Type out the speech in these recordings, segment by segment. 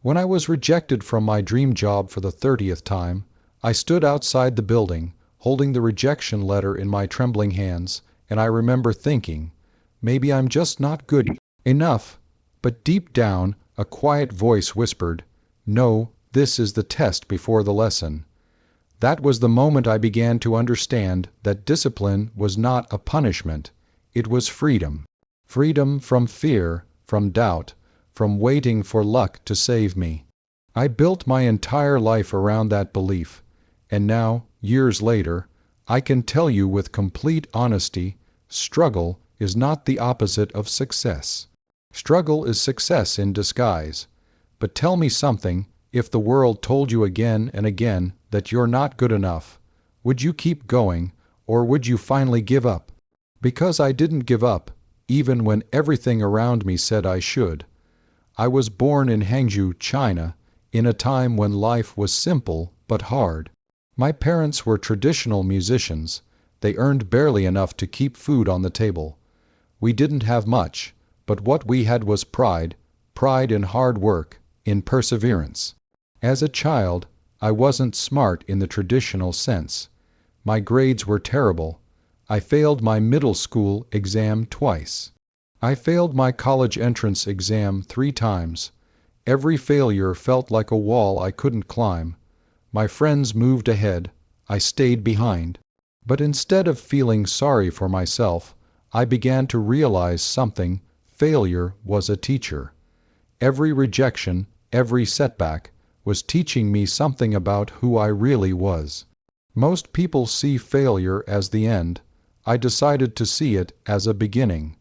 When I was rejected from my dream job for the 30th time, I stood outside the building, holding the rejection letter in my trembling hands, and I remember thinking, maybe I'm just not good enough. But deep down, a quiet voice whispered, no, this is the test before the lesson. That was the moment I began to understand that discipline was not a punishment. It was freedom. Freedom from fear, from doubt, from waiting for luck to save me. I built my entire life around that belief, and now, years later, I can tell you with complete honesty, struggle is not the opposite of success. Struggle is success in disguise. But tell me something, if the world told you again and again that you're not good enough, would you keep going, or would you finally give up? Because I didn't give up, even when everything around me said I should. I was born in Hangzhou, China, in a time when life was simple but hard. My parents were traditional musicians. They earned barely enough to keep food on the table. We didn't have much, but what we had was pride in hard work, in perseverance. As a child, I wasn't smart in the traditional sense. My grades were terrible. I failed my middle school exam twice. I failed my college entrance exam 3 times. Every failure felt like a wall I couldn't climb. My friends moved ahead. I stayed behind. But instead of feeling sorry for myself, I began to realize something. Failure was a teacher. Every rejection, every setback, was teaching me something about who I really was. Most people see failure as the end. I decided to see it as a beginning.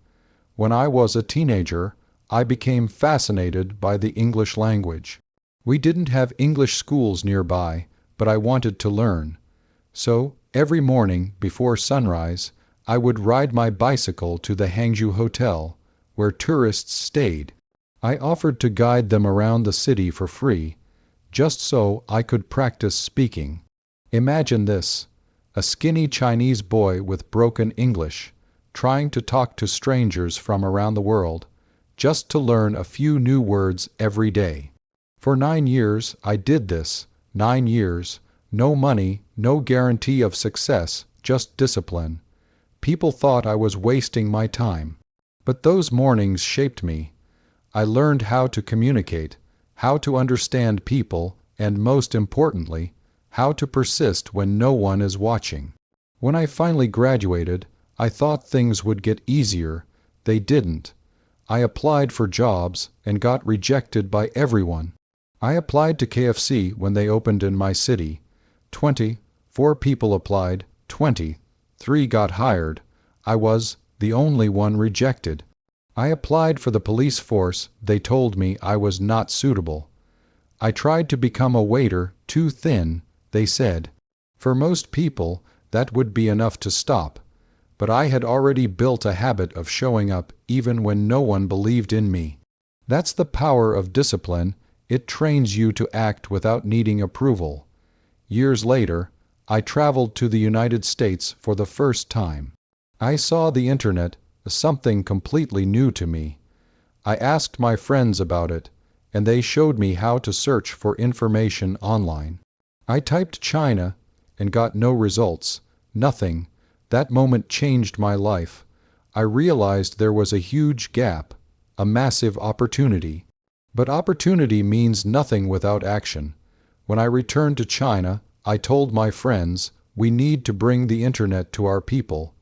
When I was a teenager, I became fascinated by the English language. We didn't have English schools nearby, but I wanted to learn. So, every morning before sunrise, I would ride my bicycle to the Hangzhou Hotel, where tourists stayed. I offered to guide them around the city for free, just so I could practice speaking. Imagine this, a skinny Chinese boy with broken English, trying to talk to strangers from around the world, just to learn a few new words every day. For 9 years I did this, 9 years, no money, no guarantee of success, just discipline. People thought I was wasting my time. But those mornings shaped me. I learned how to communicate, how to understand people, and most importantly, how to persist when no one is watching. When I finally graduated, I thought things would get easier. They didn't. I applied for jobs and got rejected by everyone. I applied to KFC when they opened in my city. 24 people applied, 23 got hired. I was the only one rejected. I applied for the police force. They told me I was not suitable. I tried to become a waiter, too thin, they said. For most people, that would be enough to stop. But I had already built a habit of showing up even when no one believed in me. That's the power of discipline. It trains you to act without needing approval. Years later, I traveled to the United States for the first time. I saw the internet, something completely new to me. I asked my friends about it, and they showed me how to search for information online. I typed China and got no results, nothing. That moment changed my life. I realized there was a huge gap, a massive opportunity. But opportunity means nothing without action. When I returned to China, I told my friends, we need to bring the internet to our people.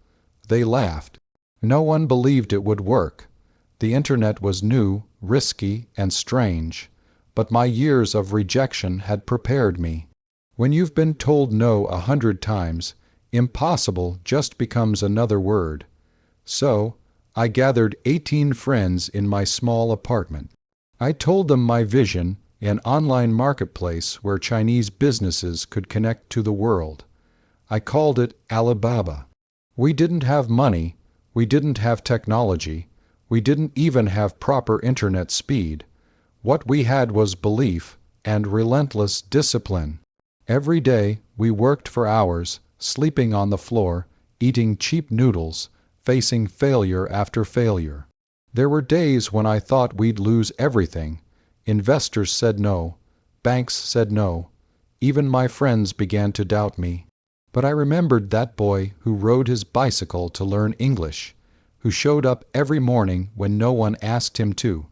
They laughed. No one believed it would work. The internet was new, risky, and strange. But my years of rejection had prepared me. When you've been told no 100 times, impossible just becomes another word. So, I gathered 18 friends in my small apartment. I told them my vision, an online marketplace where Chinese businesses could connect to the world. I called it Alibaba. We didn't have money, we didn't have technology, we didn't even have proper internet speed. What we had was belief and relentless discipline. Every day we worked for hours, sleeping on the floor, eating cheap noodles, facing failure after failure. There were days when I thought we'd lose everything. Investors said no. Banks said no. Even my friends began to doubt me. But I remembered that boy who rode his bicycle to learn English, who showed up every morning when no one asked him to.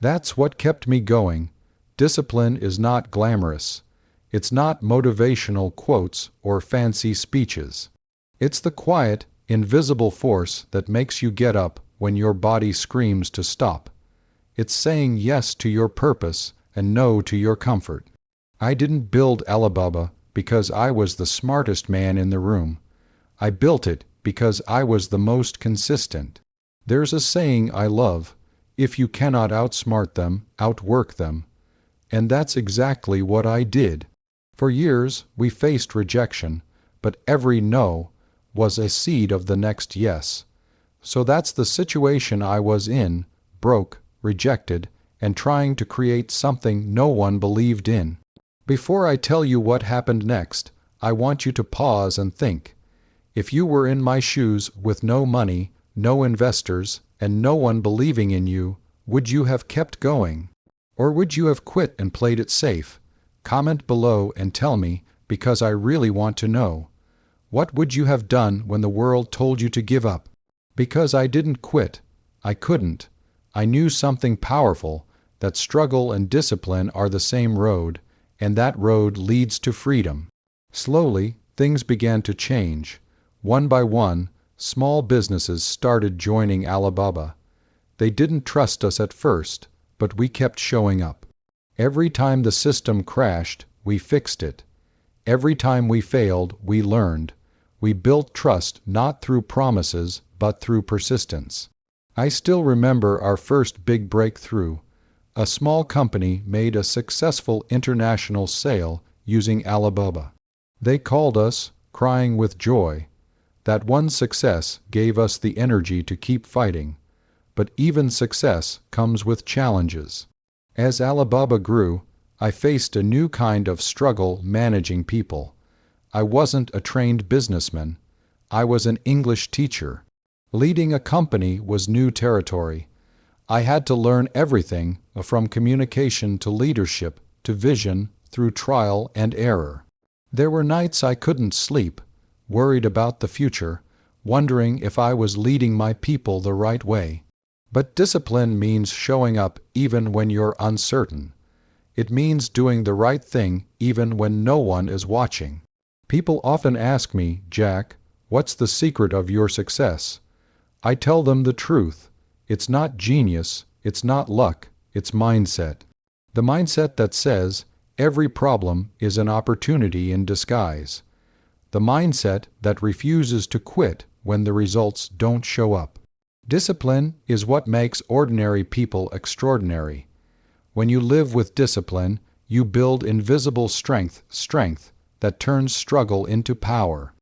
That's what kept me going. Discipline is not glamorous. It's not motivational quotes or fancy speeches. It's the quiet, invisible force that makes you get up when your body screams to stop. It's saying yes to your purpose and no to your comfort. I didn't build Alibaba because I was the smartest man in the room. I built it because I was the most consistent. There's a saying I love, if you cannot outsmart them, outwork them. And that's exactly what I did. For years, we faced rejection, but every no was a seed of the next yes. So that's the situation I was in, broke, rejected, and trying to create something no one believed in. Before I tell you what happened next, I want you to pause and think. If you were in my shoes with no money, no investors, and no one believing in you, would you have kept going? Or would you have quit and played it safe? Comment below and tell me, because I really want to know. What would you have done when the world told you to give up? Because I didn't quit. I couldn't. I knew something powerful, that struggle and discipline are the same road, and that road leads to freedom. Slowly, things began to change. One by one, small businesses started joining Alibaba. They didn't trust us at first, but we kept showing up. Every time the system crashed, we fixed it. Every time we failed, we learned. We built trust not through promises, but through persistence. I still remember our first big breakthrough. A small company made a successful international sale using Alibaba. They called us, crying with joy. That one success gave us the energy to keep fighting. But even success comes with challenges. As Alibaba grew, I faced a new kind of struggle managing people. I wasn't a trained businessman. I was an English teacher. Leading a company was new territory. I had to learn everything from communication to leadership to vision through trial and error. There were nights I couldn't sleep, worried about the future, wondering if I was leading my people the right way. But discipline means showing up even when you're uncertain. It means doing the right thing even when no one is watching. People often ask me, Jack, what's the secret of your success? I tell them the truth. It's not genius, it's not luck, it's mindset. The mindset that says, every problem is an opportunity in disguise. The mindset that refuses to quit when the results don't show up. Discipline is what makes ordinary people extraordinary. When you live with discipline, you build invisible strength that turns struggle into power.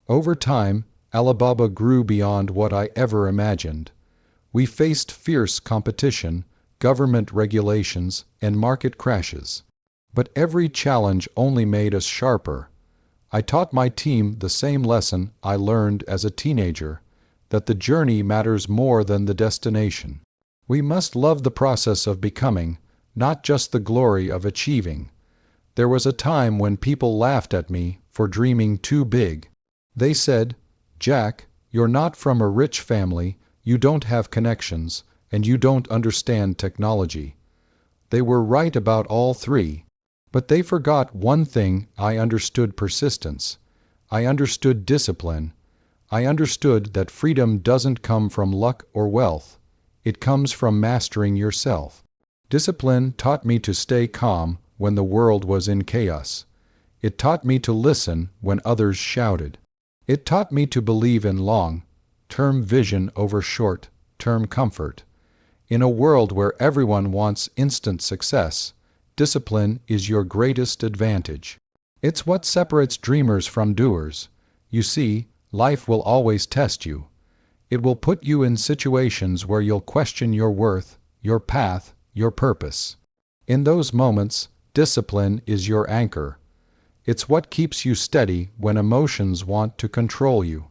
Over time, Alibaba grew beyond what I ever imagined. We faced fierce competition, government regulations, and market crashes. But every challenge only made us sharper. I taught my team the same lesson I learned as a teenager, that the journey matters more than the destination. We must love the process of becoming, not just the glory of achieving. There was a time when people laughed at me for dreaming too big. They said, Jack, you're not from a rich family, you don't have connections, and you don't understand technology. They were right about all three. But they forgot one thing. I understood persistence. I understood discipline. I understood that freedom doesn't come from luck or wealth. It comes from mastering yourself. Discipline taught me to stay calm when the world was in chaos. It taught me to listen when others shouted. It taught me to believe in long-term vision over short-term comfort. In a world where everyone wants instant success, discipline is your greatest advantage. It's what separates dreamers from doers. You see, life will always test you. It will put you in situations where you'll question your worth, your path, your purpose. In those moments, discipline is your anchor. It's what keeps you steady when emotions want to control you.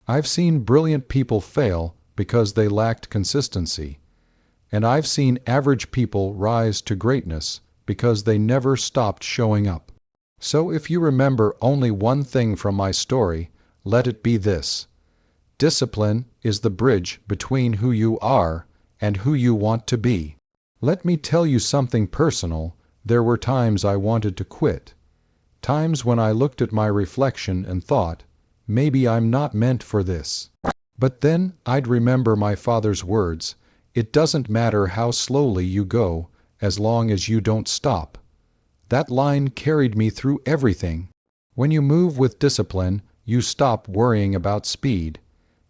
I've seen brilliant people fail because they lacked consistency. And I've seen average people rise to greatness because they never stopped showing up. So if you remember only one thing from my story, let it be this: discipline is the bridge between who you are and who you want to be. Let me tell you something personal. There were times I wanted to quit. Times when I looked at my reflection and thought, maybe I'm not meant for this. But then I'd remember my father's words, it doesn't matter how slowly you go, as long as you don't stop. That line carried me through everything. When you move with discipline, you stop worrying about speed.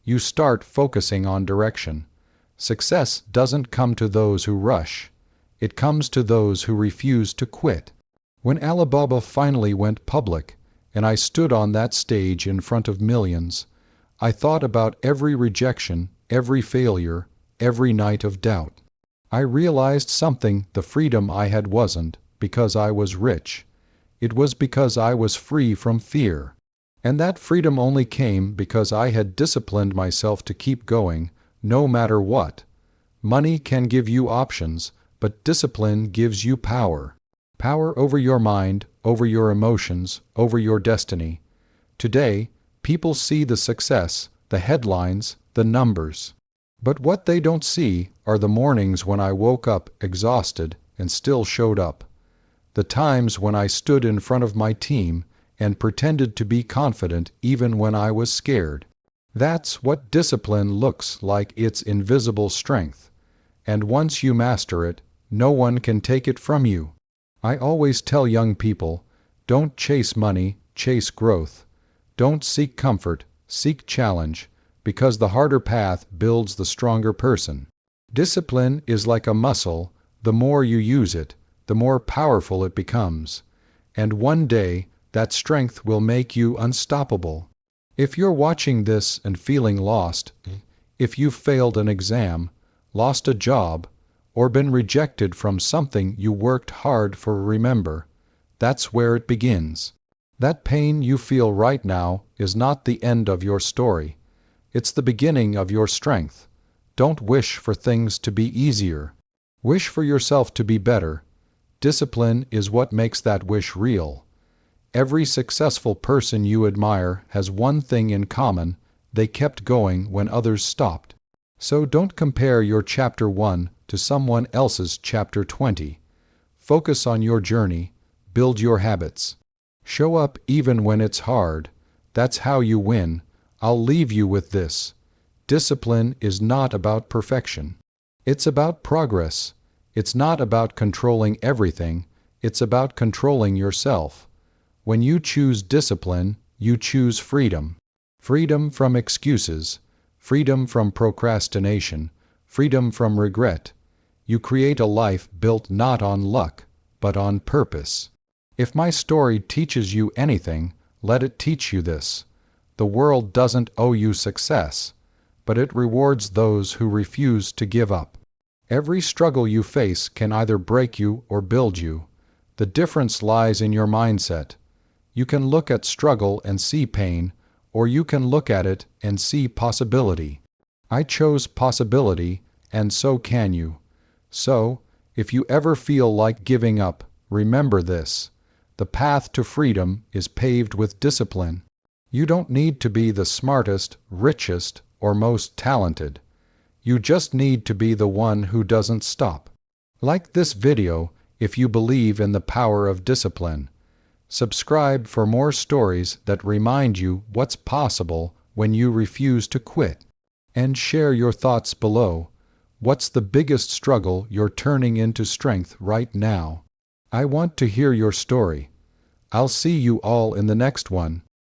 You start focusing on direction. Success doesn't come to those who rush. It comes to those who refuse to quit. When Alibaba finally went public, and I stood on that stage in front of millions, I thought about every rejection, every failure, every night of doubt. I realized something: the freedom I had wasn't because I was rich. It was because I was free from fear. And that freedom only came because I had disciplined myself to keep going, no matter what. Money can give you options, but discipline gives you power. Power over your mind, over your emotions, over your destiny. Today, people see the success, the headlines, the numbers. But what they don't see are the mornings when I woke up exhausted and still showed up. The times when I stood in front of my team and pretended to be confident even when I was scared. That's what discipline looks like, its invisible strength. And once you master it, no one can take it from you. I always tell young people, don't chase money, chase growth. Don't seek comfort, seek challenge, because the harder path builds the stronger person. Discipline is like a muscle. The more you use it, the more powerful it becomes. And one day, that strength will make you unstoppable. If you're watching this and feeling lost, if you've failed an exam, lost a job, or been rejected from something you worked hard for, remember, that's where it begins. That pain you feel right now is not the end of your story. It's the beginning of your strength. Don't wish for things to be easier. Wish for yourself to be better. Discipline is what makes that wish real. Every successful person you admire has one thing in common: they kept going when others stopped. So don't compare your chapter 1 to someone else's chapter 20. Focus on your journey. Build your habits. Show up even when it's hard. That's how you win. I'll leave you with this: discipline is not about perfection. It's about progress. It's not about controlling everything. It's about controlling yourself. When you choose discipline, you choose freedom. Freedom from excuses, freedom from procrastination, freedom from regret. You create a life built not on luck, but on purpose. If my story teaches you anything, let it teach you this: the world doesn't owe you success, but it rewards those who refuse to give up. Every struggle you face can either break you or build you. The difference lies in your mindset. You can look at struggle and see pain, or you can look at it and see possibility. I chose possibility, and so can you. So, if you ever feel like giving up, remember this: the path to freedom is paved with discipline. You don't need to be the smartest, richest, or most talented. You just need to be the one who doesn't stop. Like this video if you believe in the power of discipline. Subscribe for more stories that remind you what's possible when you refuse to quit. And share your thoughts below. What's the biggest struggle you're turning into strength right now? I want to hear your story. I'll see you all in the next one.